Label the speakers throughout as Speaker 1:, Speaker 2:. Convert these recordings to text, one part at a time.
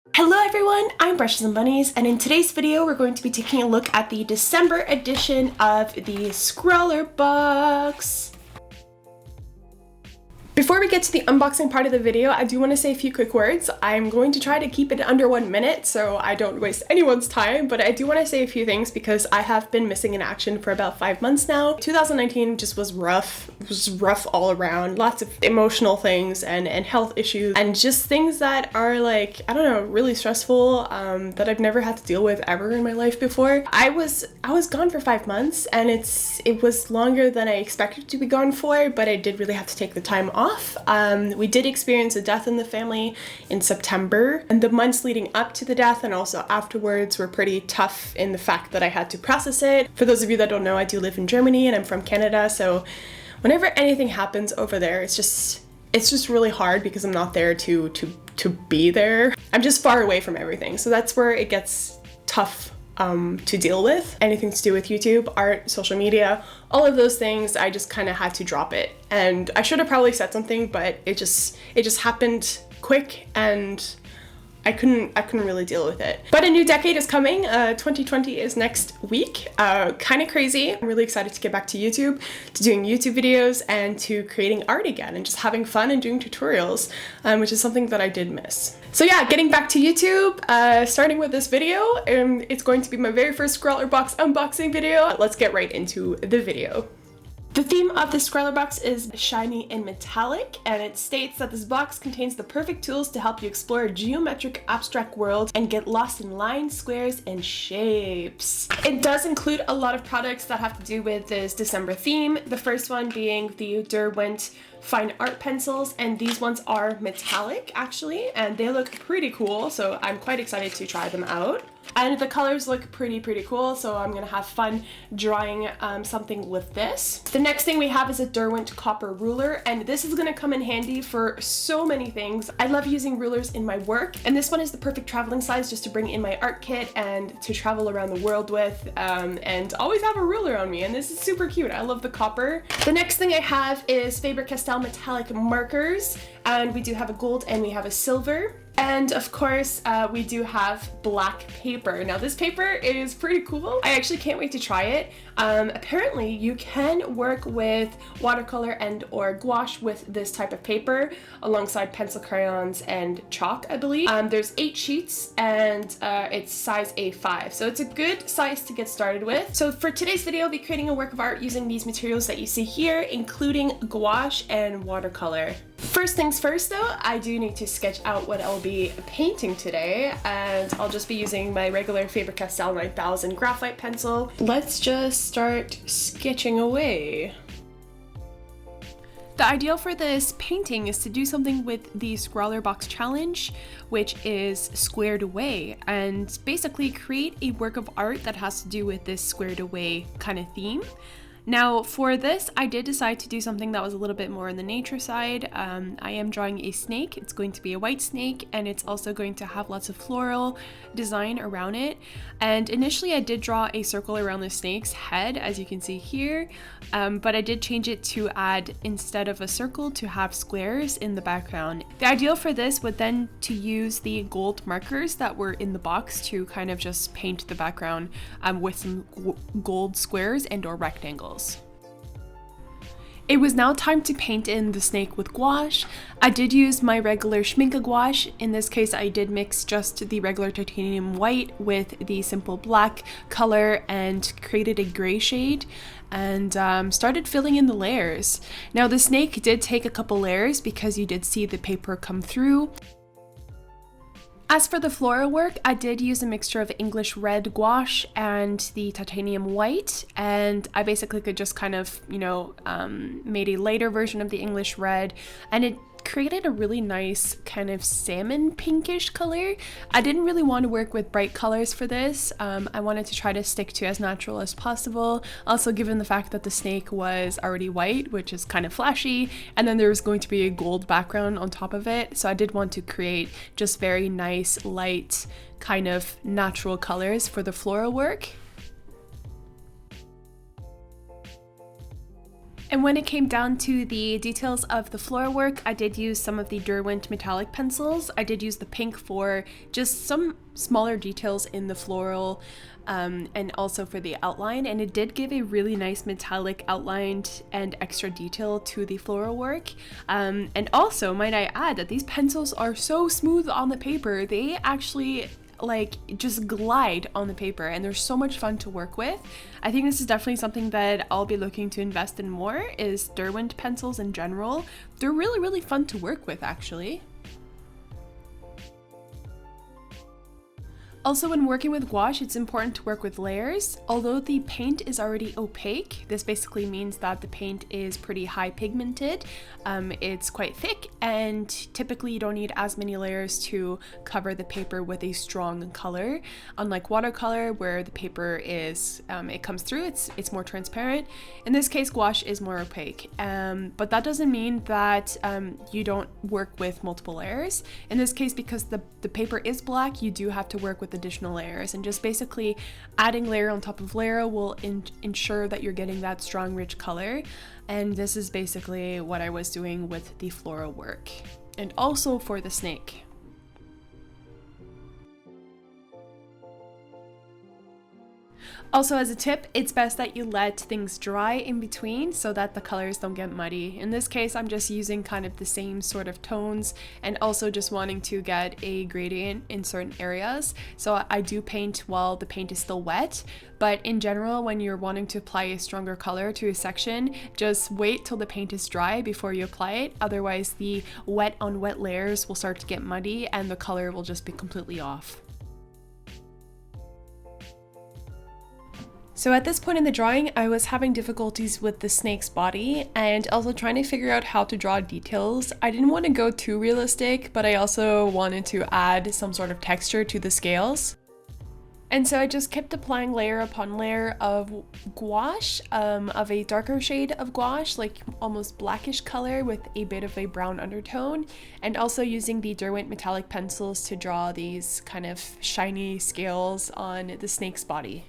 Speaker 1: Hello everyone, I'm Brushes and Bunnies, and in today's video we're going to be taking a look at the December edition of the SCRAWLRBOX. Before we get to the unboxing part of the video, I do want to say a few quick words. I'm going to try to keep it under 1 minute so I don't waste anyone's time, but I do want to say a few things because I have been missing in action for about 5 months now. 2019 just was rough. It was rough all around. Lots of emotional things and health issues and just things that are like, I don't know, really stressful that I've never had to deal with ever in my life before. I was gone for 5 months and it was longer than I expected to be gone for, but I did really have to take the time off. We did experience a death in the family in September, and the months leading up to the death and also afterwards were pretty tough in the fact that I had to process it. For those of you that don't know, I do live in Germany and I'm from Canada, so whenever anything happens over there, it's just really hard because I'm not there to be there. I'm just far away from everything, so that's where it gets tough to deal with. Anything to do with YouTube, art, social media, all of those things, I just kind of had to drop it. And I should have probably said something, but it just happened quick and I couldn't really deal with it. But a new decade is coming. 2020 is next week. Kind of crazy. I'm really excited to get back to YouTube, to doing YouTube videos, and to creating art again, and just having fun and doing tutorials, which is something that I did miss. So yeah, getting back to YouTube, starting with this video, it's going to be my very first SCRAWLRBOX unboxing video. Let's get right into the video. The theme of the SCRAWLRBOX is shiny and metallic, and it states that this box contains the perfect tools to help you explore a geometric abstract world and get lost in lines, squares, and shapes. It does include a lot of products that have to do with this December theme, the first one being the Derwent fine art pencils, and these ones are metallic actually, and they look pretty cool, so I'm quite excited to try them out. And the colors look pretty cool, so I'm gonna have fun drawing something with this. The next thing we have is a Derwent copper ruler, and this is gonna come in handy for so many things. I love using rulers in my work, and this one is the perfect traveling size just to bring in my art kit and to travel around the world with, and always have a ruler on me, and this is super cute. I love the copper. The next thing I have is Faber Castell metallic markers, and we do have a gold and we have a silver. And of course, we do have black paper. Now this paper is pretty cool. I actually can't wait to try it. Apparently you can work with watercolor and or gouache with this type of paper alongside pencil, crayons, and chalk, I believe. There's 8 sheets and it's size A5. So it's a good size to get started with. So for today's video, I'll be creating a work of art using these materials that you see here, including gouache and watercolor. First things first though, I do need to sketch out what I'll be painting today, and I'll just be using my regular Faber Castell 9000 graphite pencil. Let's just start sketching away. The ideal for this painting is to do something with the SCRAWLRBOX challenge, which is squared away, and basically create a work of art that has to do with this squared away kind of theme. Now for this, I did decide to do something that was a little bit more on the nature side. I am drawing a snake. It's going to be a white snake, and it's also going to have lots of floral design around it. And initially I did draw a circle around the snake's head, as you can see here, but I did change it to add, instead of a circle, to have squares in the background. The ideal for this would then to use the gold markers that were in the box to kind of just paint the background with some gold squares and or rectangles. It was now time to paint in the snake with gouache. I did use my regular Schmincke gouache. In this case, I did mix just the regular titanium white with the simple black color and created a gray shade and started filling in the layers. Now the snake did take a couple layers because you did see the paper come through. As for the floral work, I did use a mixture of English red gouache and the titanium white, and I basically could just kind of, made a lighter version of the English red, and it created a really nice kind of salmon pinkish color. I didn't really want to work with bright colors for this. I wanted to try to stick to as natural as possible. Also, given the fact that the snake was already white, which is kind of flashy, and then there was going to be a gold background on top of it. So I did want to create just very nice, light, kind of natural colors for the floral work. And when it came down to the details of the floral work, I did use some of the Derwent metallic pencils. I did use the pink for just some smaller details in the floral and also for the outline, and it did give a really nice metallic outlined and extra detail to the floral work. And also, might I add that these pencils are so smooth on the paper, they actually like just glide on the paper and they're so much fun to work with. I think this is definitely something that I'll be looking to invest in more, is Derwent pencils in general. They're really fun to work with actually. Also, when working with gouache, it's important to work with layers. Although the paint is already opaque, this basically means that the paint is pretty high pigmented. It's quite thick, and typically you don't need as many layers to cover the paper with a strong color. Unlike watercolor, where the paper is, it comes through, it's more transparent. In this case, gouache is more opaque, but that doesn't mean that you don't work with multiple layers. In this case, because the paper is black, you do have to work with additional layers, and just basically adding layer on top of layer will ensure that you're getting that strong rich color. And this is basically what I was doing with the floral work, and also for the snake. Also, as a tip, it's best that you let things dry in between so that the colors don't get muddy. In this case, I'm just using kind of the same sort of tones and also just wanting to get a gradient in certain areas. So I do paint while the paint is still wet, but in general, when you're wanting to apply a stronger color to a section, just wait till the paint is dry before you apply it. Otherwise, the wet on wet layers will start to get muddy and the color will just be completely off. So at this point in the drawing, I was having difficulties with the snake's body and also trying to figure out how to draw details. I didn't want to go too realistic, but I also wanted to add some sort of texture to the scales. And so I just kept applying layer upon layer of gouache, of a darker shade of gouache, like almost blackish color with a bit of a brown undertone, and also using the Derwent metallic pencils to draw these kind of shiny scales on the snake's body.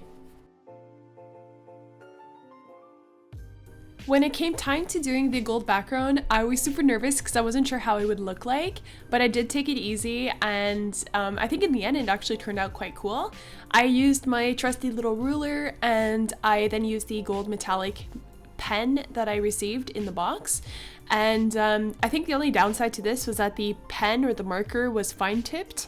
Speaker 1: When it came time to doing the gold background, I was super nervous because I wasn't sure how it would look like, but I did take it easy, and I think in the end it actually turned out quite cool. I used my trusty little ruler, and I then used the gold metallic pen that I received in the box. And I think the only downside to this was that the pen or the marker was fine tipped.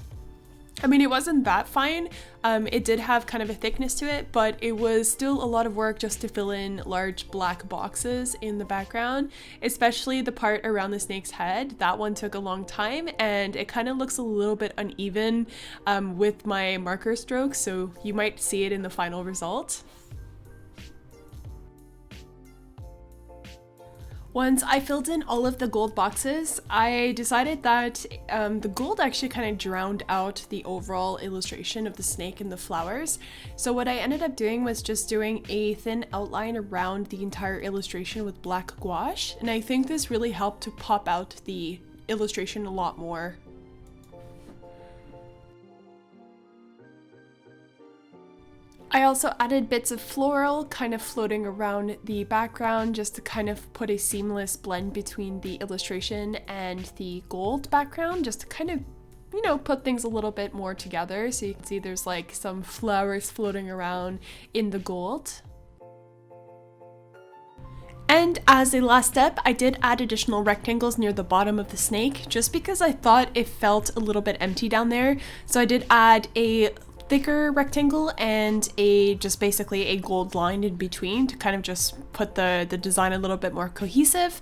Speaker 1: I mean, it wasn't that fine. It did have kind of a thickness to it, but it was still a lot of work just to fill in large black boxes in the background, especially the part around the snake's head. That one took a long time, and it kind of looks a little bit uneven with my marker strokes, so you might see it in the final result. Once I filled in all of the gold boxes, I decided that the gold actually kind of drowned out the overall illustration of the snake and the flowers. So what I ended up doing was just doing a thin outline around the entire illustration with black gouache, and I think this really helped to pop out the illustration a lot more. I also added bits of floral kind of floating around the background just to kind of put a seamless blend between the illustration and the gold background, just to kind of, you know, put things a little bit more together. So you can see there's like some flowers floating around in the gold. And as a last step, I did add additional rectangles near the bottom of the snake just because I thought it felt a little bit empty down there. So I did add a thicker rectangle and just basically a gold line in between to kind of just put the design a little bit more cohesive.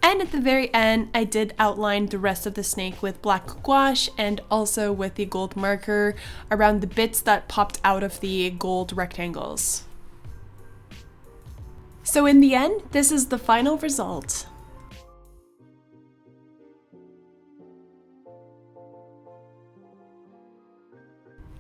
Speaker 1: And at the very end, I did outline the rest of the snake with black gouache and also with the gold marker around the bits that popped out of the gold rectangles. So in the end, this is the final result.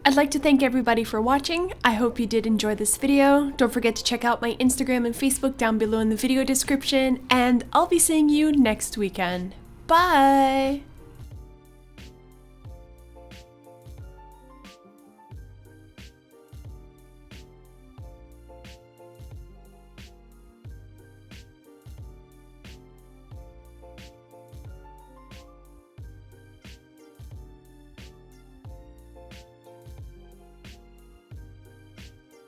Speaker 1: I'd like to thank everybody for watching. I hope you did enjoy this video. Don't forget to check out my Instagram and Facebook down below in the video description, and I'll be seeing you next weekend. Bye!